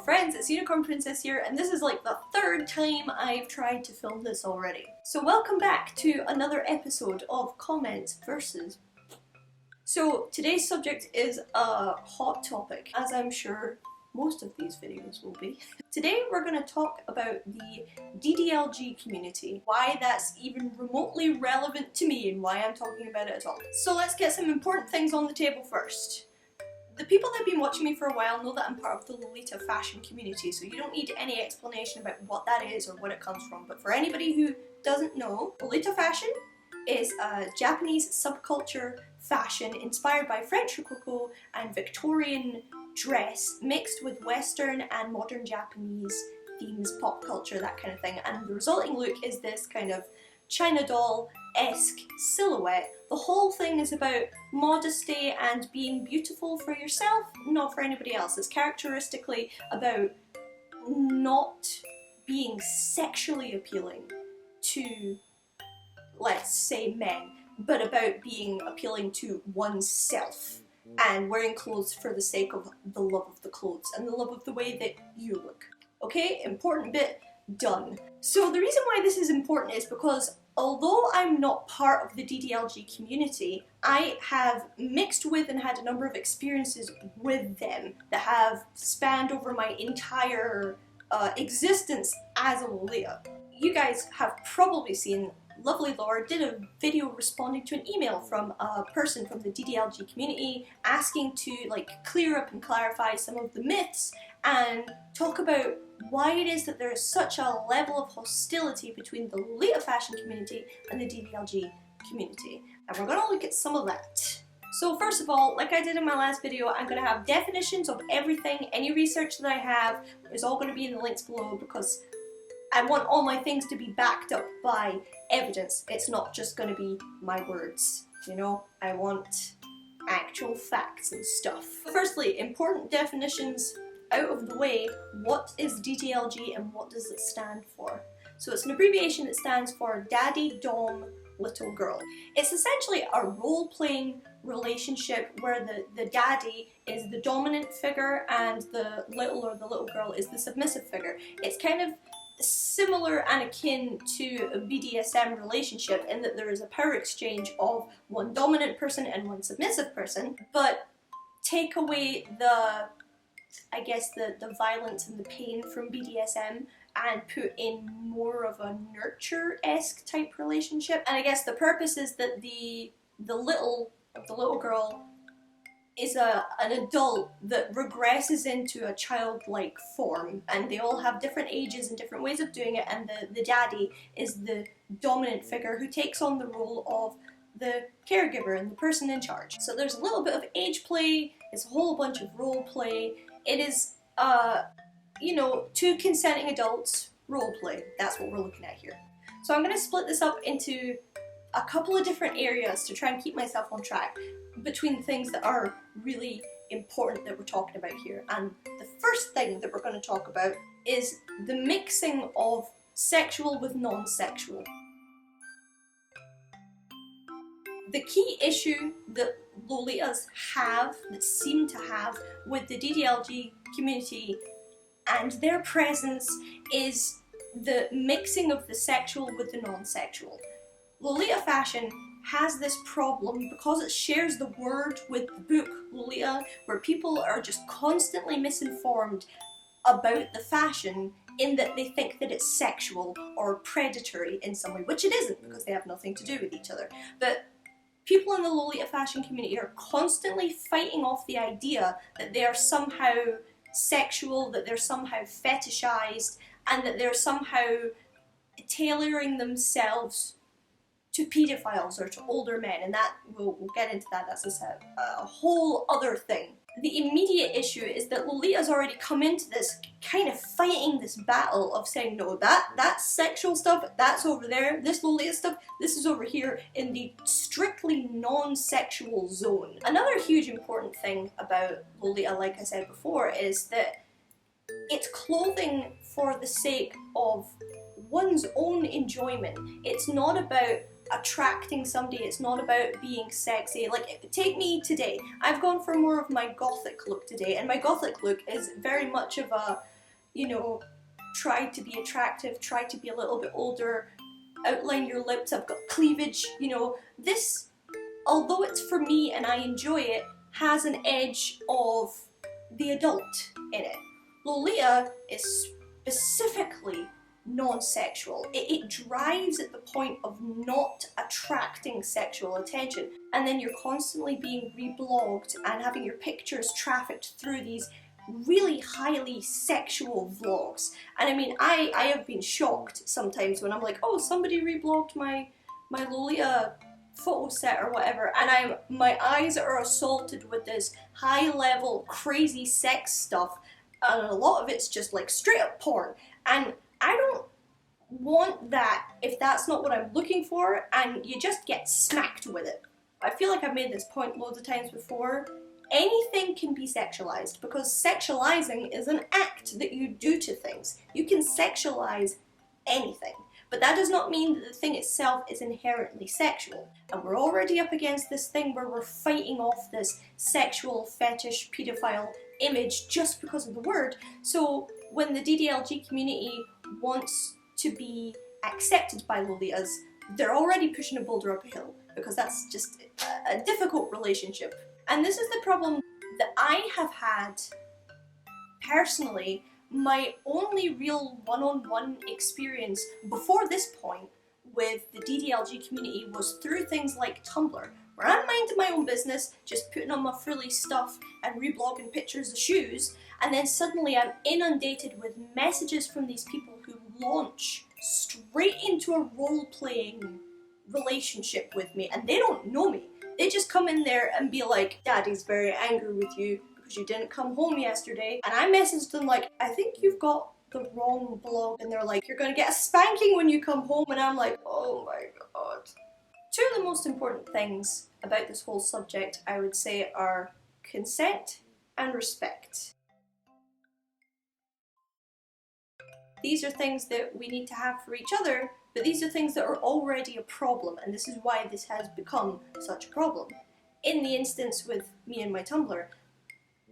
friends, it's Unicorn Princess here, and this is like the third time I've tried to film this already. So welcome back to another episode of Comments Versus. So today's subject is a hot topic, as I'm sure most of these videos will be. Today we're going to talk about the DDLG community, why that's even remotely relevant to me and why I'm talking about it at all. So let's get some important things on the table first. The people that have been watching me for a while know that I'm part of the Lolita fashion community, so you don't need any explanation about what that is or what it comes from. But for anybody who doesn't know, Lolita fashion is a Japanese subculture fashion inspired by French Rococo and Victorian dress mixed with Western and modern Japanese themes, pop culture, that kind of thing. And the resulting look is this kind of China doll-esque silhouette. The whole thing is about modesty and being beautiful for yourself, not for anybody else. It's characteristically about not being sexually appealing to, let's say, men, but about being appealing to oneself and wearing clothes for the sake of the love of the clothes and the love of the way that you look. Okay, important bit done. So the reason why this is important is because although I'm not part of the DDLG community, I have mixed with and had a number of experiences with them that have spanned over my entire existence as a Lolita. You guys have probably seen Lovely Laura did a video responding to an email from a person from the DDLG community asking to clear up and clarify some of the myths and talk about why it is that there is such a level of hostility between the Lolita fashion community and the DDLG community. And we're going to look at some of that. So first of all, like I did in my last video, I'm going to have definitions of everything. Any research that I have is all going to be in the links below because I want all my things to be backed up by evidence. It's not just going to be my words, you know? I want actual facts and stuff. Firstly, important definitions out of the way. What is DDLG and what does it stand for? So it's an abbreviation that stands for Daddy Dom Little Girl. It's essentially a role-playing relationship where the daddy is the dominant figure and the little girl is the submissive figure. It's kind of similar and akin to a BDSM relationship in that there is a power exchange of one dominant person and one submissive person, but take away the violence and the pain from BDSM and put in more of a nurture-esque type relationship. And I guess the purpose is that the little girl is an adult that regresses into a childlike form, and they all have different ages and different ways of doing it, and the daddy is the dominant figure who takes on the role of the caregiver and the person in charge. So there's a little bit of age play, it's a whole bunch of role play. It is, two consenting adults role play. That's what we're looking at here. So I'm going to split this up into a couple of different areas to try and keep myself on track between the things that are really important that we're talking about here. And the first thing that we're going to talk about is the mixing of sexual with non-sexual. The key issue that Lolitas that seem to have with the DDLG community and their presence is the mixing of the sexual with the non-sexual. Lolita fashion has this problem because it shares the word with the book Lolita, where people are just constantly misinformed about the fashion in that they think that it's sexual or predatory in some way, which it isn't because they have nothing to do with each other. But people in the Lolita fashion community are constantly fighting off the idea that they are somehow sexual, that they're somehow fetishized, and that they're somehow tailoring themselves to pedophiles or to older men, and that we'll get into that. That's a whole other thing. The immediate issue is that Lolita's already come into this kind of fighting this battle of saying, no, that's sexual stuff, that's over there, this Lolita stuff, this is over here in the strictly non-sexual zone. Another huge important thing about Lolita, like I said before, is that it's clothing for the sake of one's own enjoyment. It's not about attracting somebody, it's not about being sexy. Like, take me today. I've gone for more of my gothic look today, and my gothic look is very much of you know, try to be attractive, try to be a little bit older, outline your lips, I've got cleavage, you know, this, although it's for me and I enjoy it, has an edge of the adult in it. Lolita is specifically non-sexual. It drives at the point of not attracting sexual attention, and then you're constantly being reblogged and having your pictures trafficked through these really highly sexual vlogs. And I mean, I have been shocked sometimes when I'm like, oh, somebody reblogged my Lolita photo set or whatever, and my eyes are assaulted with this high level crazy sex stuff, and a lot of it's just like straight up porn, and I don't want that if that's not what I'm looking for, and you just get smacked with it. I feel like I've made this point loads of times before. Anything can be sexualized, because sexualizing is an act that you do to things. You can sexualize anything, but that does not mean that the thing itself is inherently sexual. And we're already up against this thing where we're fighting off this sexual fetish pedophile image just because of the word. So when the DDLG community wants to be accepted by Lolitas, they're already pushing a boulder up a hill, because that's just a difficult relationship. And this is the problem that I have had personally. My only real one-on-one experience before this point with the DDLG community was through things like Tumblr, where I'm minding my own business, just putting on my frilly stuff and reblogging pictures of shoes, and then suddenly I'm inundated with messages from these people who launch straight into a role-playing relationship with me, and they don't know me. They just come in there and be like, Daddy's very angry with you because you didn't come home yesterday. And I messaged them like, I think you've got the wrong blog. And they're like, you're gonna get a spanking when you come home. And I'm like, oh my god. Two of the most important things about this whole subject, I would say, are consent and respect. These are things that we need to have for each other, but these are things that are already a problem, and this is why this has become such a problem. In the instance with me and my Tumblr,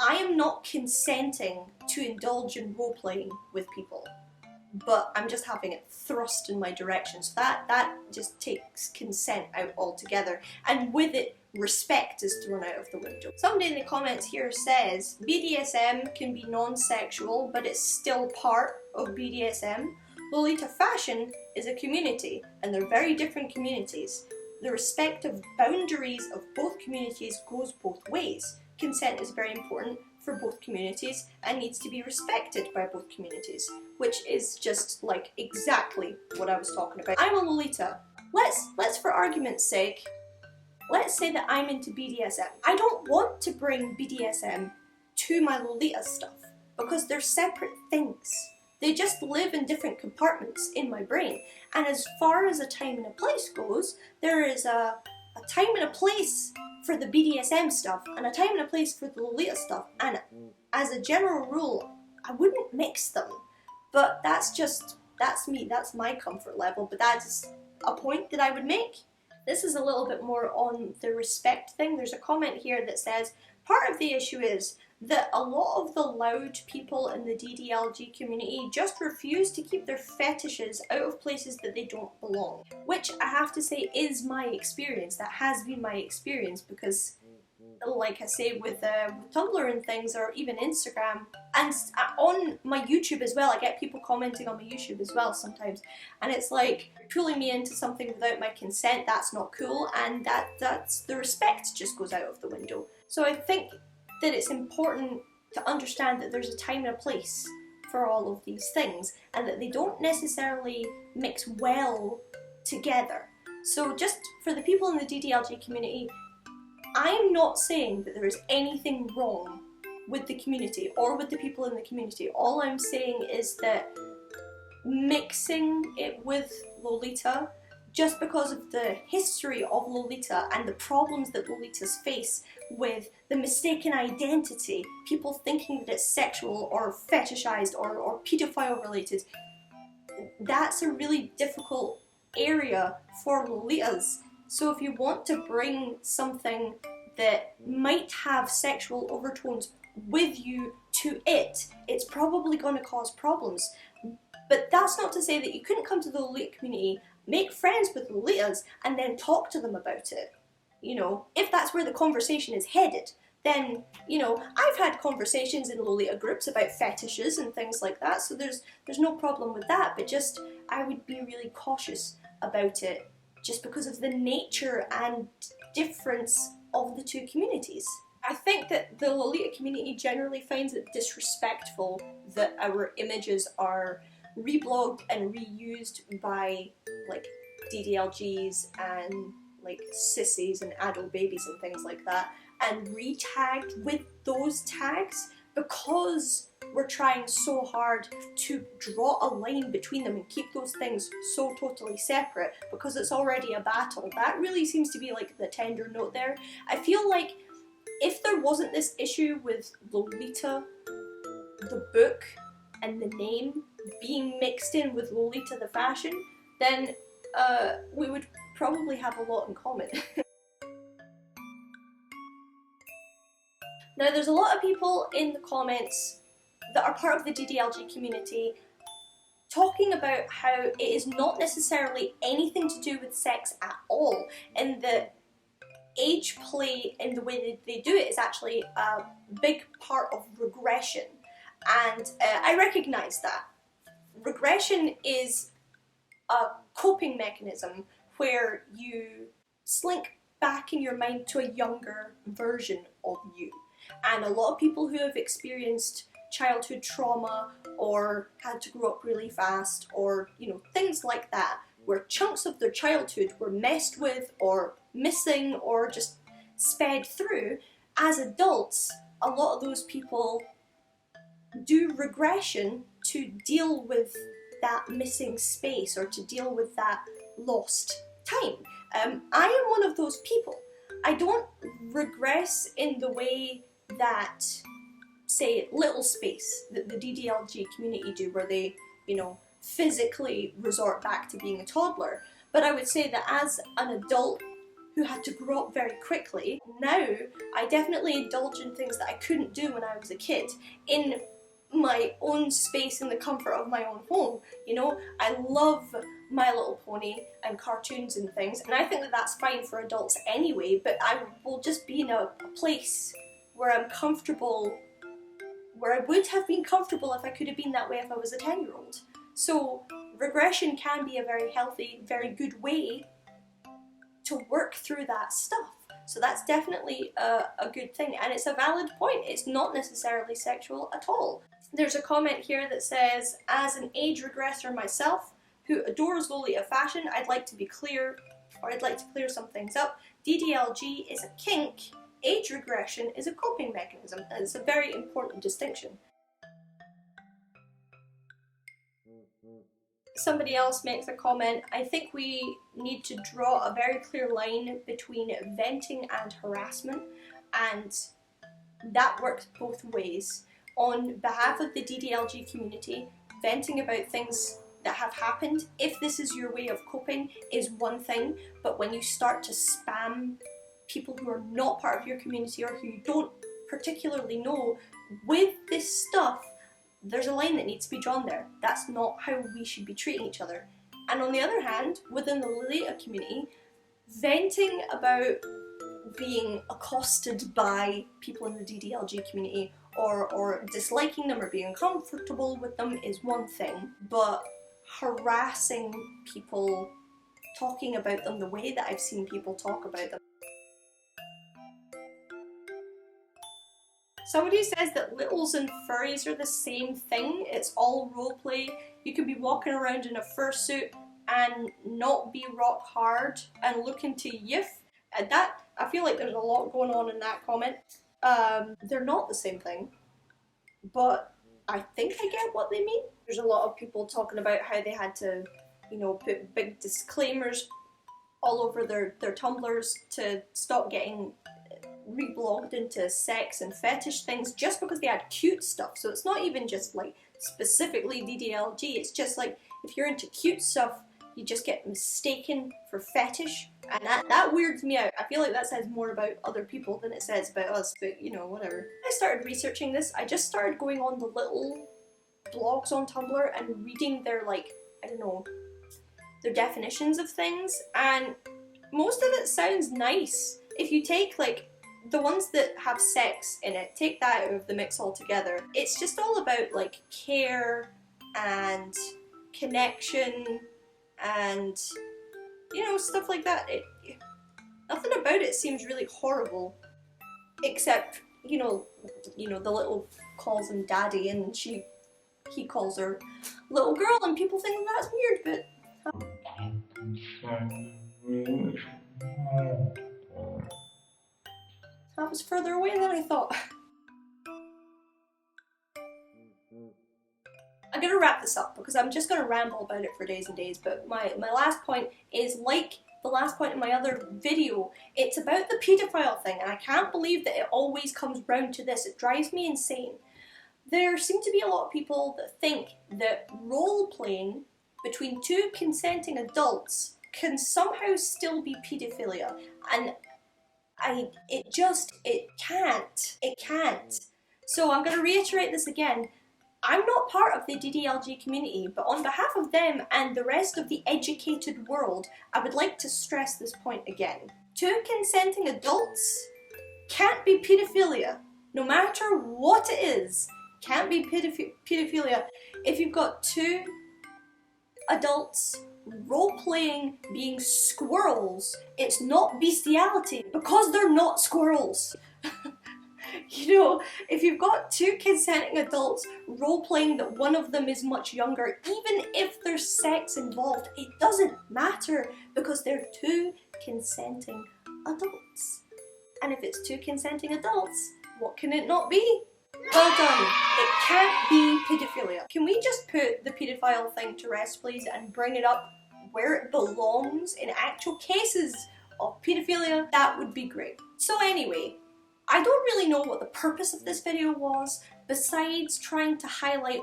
I am not consenting to indulge in role-playing with people, but I'm just having it thrust in my direction, so that just takes consent out altogether, and with it, respect is thrown out of the window. Somebody in the comments here says, BDSM can be non-sexual, but it's still part of BDSM. Lolita fashion is a community, and they're very different communities. The respective boundaries of both communities goes both ways. Consent is very important for both communities and needs to be respected by both communities, which is just like exactly what I was talking about. I'm a Lolita. Let's for argument's sake, let's say that I'm into BDSM. I don't want to bring BDSM to my Lolita stuff because they're separate things. They just live in different compartments in my brain. And as far as a time and a place goes, there is a time and a place for the BDSM stuff and a time and a place for the Lolita stuff. And as a general rule, I wouldn't mix them. But that's me, that's my comfort level, but that's a point that I would make. This is a little bit more on the respect thing. There's a comment here that says, part of the issue is that a lot of the loud people in the DDLG community just refuse to keep their fetishes out of places that they don't belong. Which I have to say is my experience. That has been my experience because, like I say, with Tumblr and things, or even Instagram, and on my YouTube as well, I get people commenting on my YouTube as well sometimes, and it's like, pulling me into something without my consent, that's not cool, and that's the respect just goes out of the window. So I think that it's important to understand that there's a time and a place for all of these things, and that they don't necessarily mix well together. So just for the people in the DDLG community, I'm not saying that there is anything wrong with the community or with the people in the community. All I'm saying is that mixing it with Lolita, just because of the history of Lolita and the problems that Lolitas face with the mistaken identity, people thinking that it's sexual or fetishized or pedophile related, that's a really difficult area for Lolitas. So if you want to bring something that might have sexual overtones with you to it, it's probably going to cause problems. But that's not to say that you couldn't come to the Lolita community, make friends with Lolitas, and then talk to them about it. You know, if that's where the conversation is headed, then, you know, I've had conversations in Lolita groups about fetishes and things like that, so there's no problem with that, but just, I would be really cautious about it, just because of the nature and difference of the two communities. I think that the Lolita community generally finds it disrespectful that our images are reblogged and reused by like DDLGs and like sissies and adult babies and things like that, and re-tagged with those tags, because we're trying so hard to draw a line between them and keep those things so totally separate, because it's already a battle. That really seems to be like the tender note there. I feel like if there wasn't this issue with Lolita, the book, and the name being mixed in with Lolita the fashion, then we would probably have a lot in common. Now, there's a lot of people in the comments that are part of the DDLG community talking about how it is not necessarily anything to do with sex at all, and that age play in the way that they do it is actually a big part of regression. And I recognise that. Regression is a coping mechanism where you slink back in your mind to a younger version of you. And a lot of people who have experienced childhood trauma or had to grow up really fast, or, you know, things like that, where chunks of their childhood were messed with or missing or just sped through, as adults, a lot of those people do regression to deal with that missing space, or to deal with that lost time. I am one of those people. I don't regress in the way that, say, Little Space, that the DDLG community do, where they, you know, physically resort back to being a toddler. But I would say that as an adult who had to grow up very quickly, now I definitely indulge in things that I couldn't do when I was a kid, in my own space, in the comfort of my own home. You know, I love My Little Pony and cartoons and things, and I think that that's fine for adults anyway, but I will just be in a place where I'm comfortable, where I would have been comfortable if I could have been that way if I was a 10-year-old. So regression can be a very healthy, very good way to work through that stuff. So that's definitely a good thing, and it's a valid point. It's not necessarily sexual at all. There's a comment here that says, as an age regressor myself who adores Lolita fashion, I'd like to be clear, or I'd like to clear some things up. DDLG is a kink, age regression is a coping mechanism, and it's a very important distinction. Somebody else makes a comment, I think we need to draw a very clear line between venting and harassment, and that works both ways. On behalf of the DDLG community, venting about things that have happened, if this is your way of coping, is one thing, but when you start to spam people who are not part of your community or who you don't particularly know with this stuff, there's a line that needs to be drawn there. That's not how we should be treating each other. And on the other hand, within the Lolita community, venting about being accosted by people in the DDLG community, or disliking them or being uncomfortable with them, is one thing, but harassing people, talking about them the way that I've seen people talk about them. Somebody says that littles and furries are the same thing. It's all roleplay. You could be walking around in a fursuit and not be rock hard and look into youth. And that, I feel like there's a lot going on in that comment. They're not the same thing, but I think I get what they mean. There's a lot of people talking about how they had to, you know, put big disclaimers all over their Tumblrs to stop getting reblogged into sex and fetish things just because they had cute stuff. So it's not even just like specifically DDLG, it's just like if you're into cute stuff, you just get mistaken for fetish, and that weirds me out. I feel like that says more about other people than it says about us, but you know, whatever. I started researching this. I just started going on the little blogs on Tumblr and reading their, like, I don't know, their definitions of things, and most of it sounds nice. If you take, like, the ones that have sex in it, take that out of the mix altogether. It's just all about, like, care and connection and, you know, stuff like that. Nothing about it seems really horrible, except, you know, the little calls him daddy and he calls her little girl, and people think that's weird, but that was further away than I thought. I'm gonna wrap this up because I'm just gonna ramble about it for days and days, but my last point is like the last point in my other video. It's about the paedophile thing, and I can't believe that it always comes round to this. It drives me insane. There seem to be a lot of people that think that role-playing between two consenting adults can somehow still be paedophilia, and it can't. It can't. So I'm going to reiterate this again. I'm not part of the DDLG community, but on behalf of them and the rest of the educated world, I would like to stress this point again. Two consenting adults can't be paedophilia, no matter what it is. Can't be paedophilia. If you've got two adults role-playing being squirrels, it's not bestiality because they're not squirrels. You know, if you've got two consenting adults role-playing that one of them is much younger, even if there's sex involved, it doesn't matter because they're two consenting adults. And if it's two consenting adults, what can it not be? Well done. It can't be paedophilia. Can we just put the paedophile thing to rest, please, and bring it up where it belongs in actual cases of paedophilia? That would be great. So anyway, I don't really know what the purpose of this video was, besides trying to highlight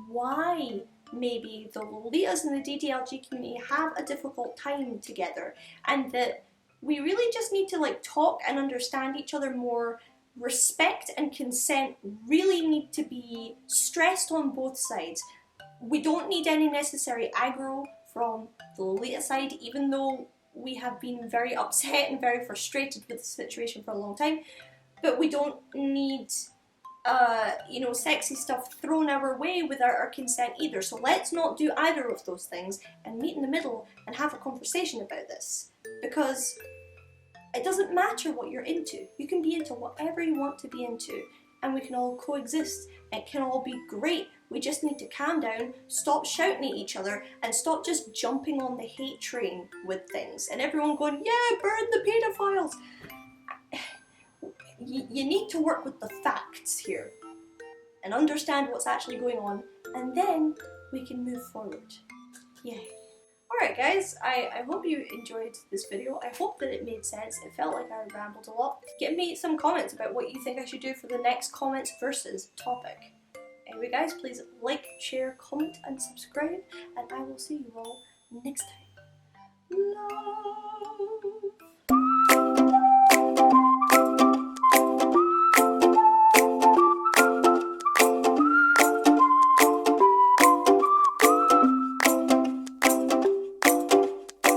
why maybe the Lolitas and the DDLG community have a difficult time together, and that we really just need to, like, talk and understand each other more. Respect and consent really need to be stressed on both sides. We don't need any necessary aggro from the Lolita side, even though we have been very upset and very frustrated with the situation for a long time. But we don't need, you know, sexy stuff thrown our way without our consent either. So let's not do either of those things and meet in the middle and have a conversation about this. Because it doesn't matter what you're into. You can be into whatever you want to be into, and we can all coexist. It can all be great. We just need to calm down, stop shouting at each other, and stop just jumping on the hate train with things. And everyone going, yeah, burn the paedophiles. You need to work with the facts here and understand what's actually going on, and then we can move forward. Yay. Alright guys, I hope you enjoyed this video. I hope that it made sense. It felt like I rambled a lot. Give me some comments about what you think I should do for the next comments versus topic. Anyway guys, please like, share, comment and subscribe, and I will see you all next time. Love.